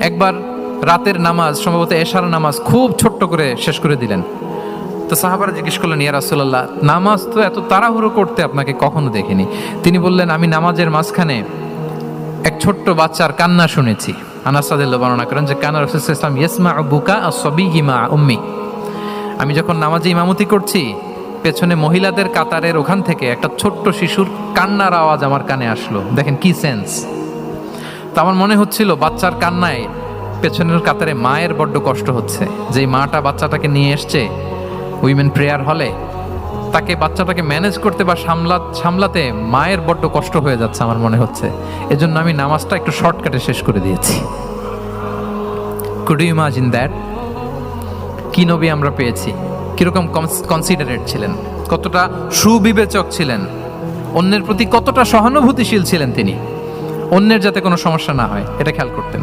একবার রাতের নামাজ, সম্ভবত এশার নামাজ খুব ছোট্ট করে শেষ করে দিলেন। তো সাহাবারা জিজ্ঞেস করলেন, ইয়া রাসূলুল্লাহ, নামাজ তো এত তাড়াহুড়ো করতে আপনাকে কখনো দেখিনি। তিনি বললেন, আমি নামাজের মাঝখানে এক ছোট্ট বাচ্চার কান্না শুনেছি। আনাস রাদিয়াল্লাহু বর্ণনা করেন যে কানা রাসূলুল্লাহ সাল্লাল্লাহু আলাইহি ওয়াসাল্লাম ইয়াসমাউ বুকা আস-সাবিয়্যি মা উম্মি। আমি যখন নামাজে ইমামতি করছি, পেছনে মহিলাদের কাতারের ওখান থেকে একটা ছোট্ট শিশুর কান্নার আওয়াজ আমার কানে আসলো। দেখেন কি সেন্স। তো আমার মনে হচ্ছিল বাচ্চার কান্নায় পেছনের কাতারে মায়ের বড্ড কষ্ট হচ্ছে। যেই মাটা বাচ্চাটাকে নিয়ে এসছে উইমেন প্রেয়ার হলে, তাকে বাচ্চাটাকে ম্যানেজ করতে বা সামলাতে মায়ের বড্ড কষ্ট হয়ে যাচ্ছে আমার মনে হচ্ছে। এজন্য আমি নামাজটা একটু শর্টকাটে শেষ করে দিয়েছি। Could you imagine that? কি নবী আমরা পেয়েছি, কিরকম কনসিডারেট ছিলেন, কতটা সুবিবেচক ছিলেন, অন্যের প্রতি কতটা সহানুভূতিশীল ছিলেন তিনি, অন্যের যাতে কোনো সমস্যা না হয় এটা খেয়াল করতেন।